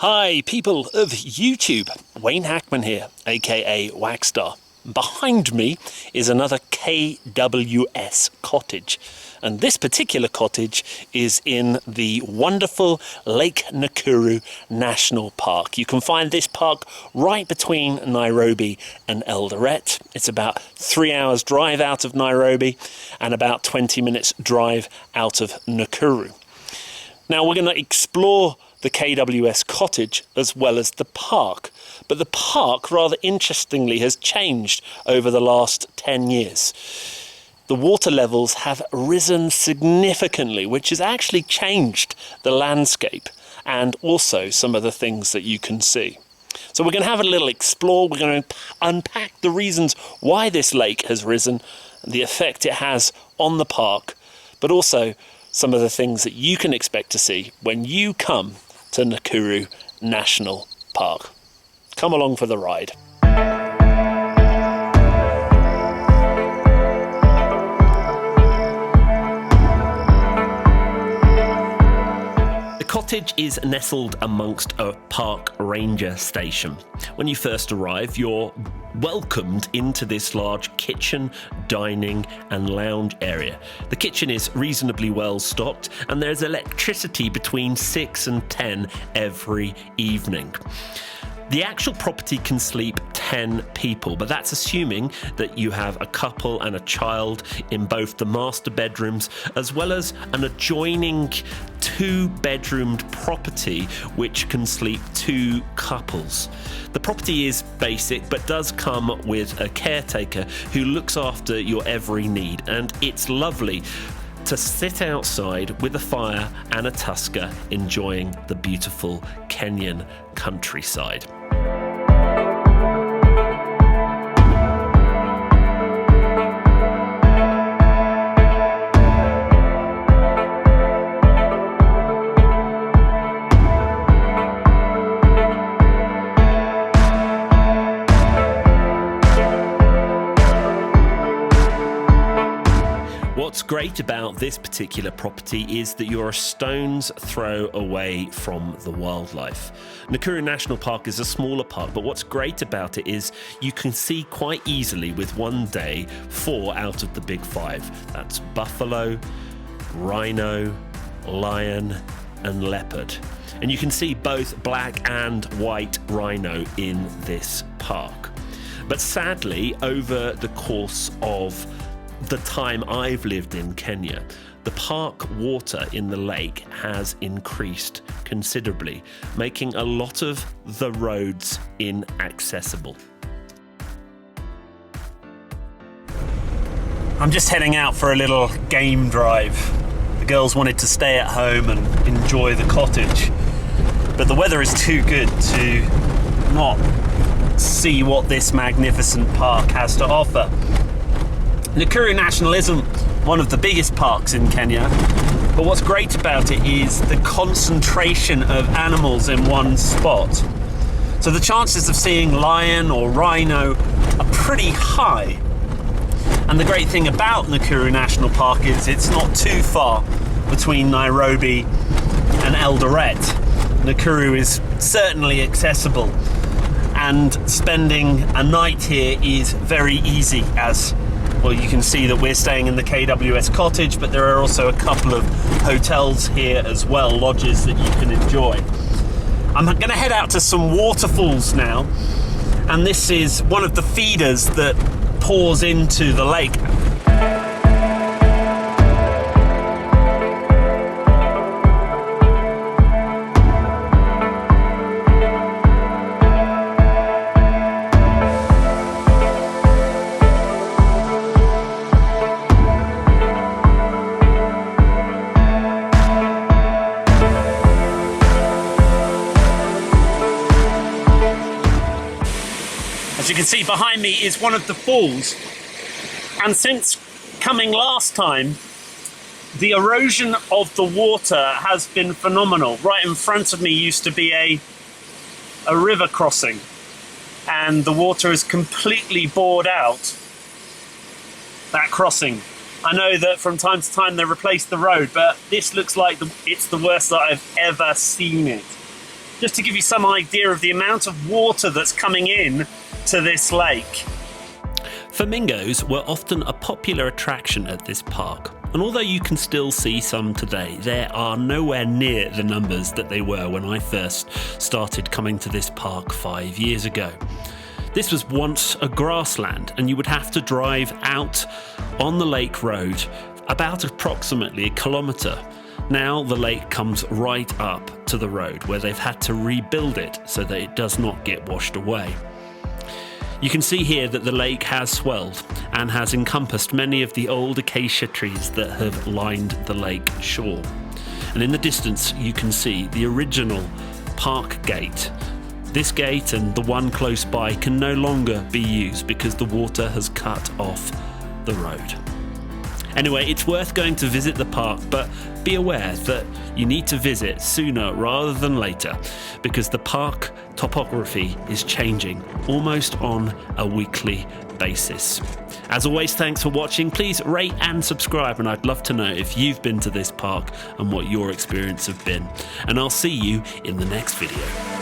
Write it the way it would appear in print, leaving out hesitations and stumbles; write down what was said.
Hi people of YouTube, Wayne Hackman here, aka Wagstar. Behind me is another KWS cottage, and this particular cottage is in the wonderful Lake Nakuru National Park. You can find this park right between Nairobi and Eldoret. It's about 3 hours drive out of Nairobi and about 20 minutes drive out of Nakuru. Now we're going to explore the KWS cottage as well as the park. But the park, rather interestingly, has changed over the last 10 years. The water levels have risen significantly, which has actually changed the landscape and also some of the things that you can see. So we're going to have a little explore. We're going to unpack the reasons why this lake has risen, the effect it has on the park, but also some of the things that you can expect to see when you come to Nakuru National Park. Come along for the ride. The cottage is nestled amongst a park ranger station. When you first arrive, you're welcomed into this large kitchen, dining and lounge area. The kitchen is reasonably well stocked and there's electricity between 6 and 10 every evening. The actual property can sleep 10 people, but that's assuming that you have a couple and a child in both the master bedrooms, as well as an adjoining 2-bedroomed property which can sleep 2 couples. The property is basic but does come with a caretaker who looks after your every need, and it's lovely to sit outside with a fire and a tusker enjoying the beautiful Kenyan countryside. What's great about this particular property is that you're a stone's throw away from the wildlife. Nakuru National Park is a smaller park, but what's great about it is you can see quite easily with one day 4 out of the big 5. That's buffalo, rhino, lion and leopard. And you can see both black and white rhino in this park. But sadly, over the course of the time I've lived in Kenya, the park water in the lake has increased considerably, making a lot of the roads inaccessible. I'm just heading out for a little game drive. The girls wanted to stay at home and enjoy the cottage, but the weather is too good to not see what this magnificent park has to offer. Nakuru National isn't one of the biggest parks in Kenya, but what's great about it is the concentration of animals in one spot. So the chances of seeing lion or rhino are pretty high. And the great thing about Nakuru National Park is it's not too far between Nairobi and Eldoret. Nakuru is certainly accessible, and spending a night here is very easy, as well, you can see that we're staying in the KWS cottage, but there are also a couple of hotels here as well, lodges that you can enjoy. I'm going to head out to some waterfalls now, and this is one of the feeders that pours into the lake. As you can see behind me is one of the falls, and since coming last time, the erosion of the water has been phenomenal. Right in front of me used to be a river crossing, and the water has completely bored out that crossing. I know that from time to time they replace the road, but this looks like it's the worst that I've ever seen it. just to give you some idea of the amount of water that's coming in to this lake. Flamingos were often a popular attraction at this park, and although you can still see some today, they are nowhere near the numbers that they were when I first started coming to this park 5 years ago. This was once a grassland, and you would have to drive out on the lake road about approximately 1 kilometre. Now the lake comes right up to the road, where they've had to rebuild it so that it does not get washed away. You can see here that the lake has swelled and has encompassed many of the old acacia trees that have lined the lake shore. And in the distance you can see the original park gate. This gate and the one close by can no longer be used because the water has cut off the road. Anyway, it's worth going to visit the park, but be aware that you need to visit sooner rather than later because the park topography is changing almost on a weekly basis. As always, thanks for watching. Please rate and subscribe, and I'd love to know if you've been to this park and what your experience have been. And I'll see you in the next video.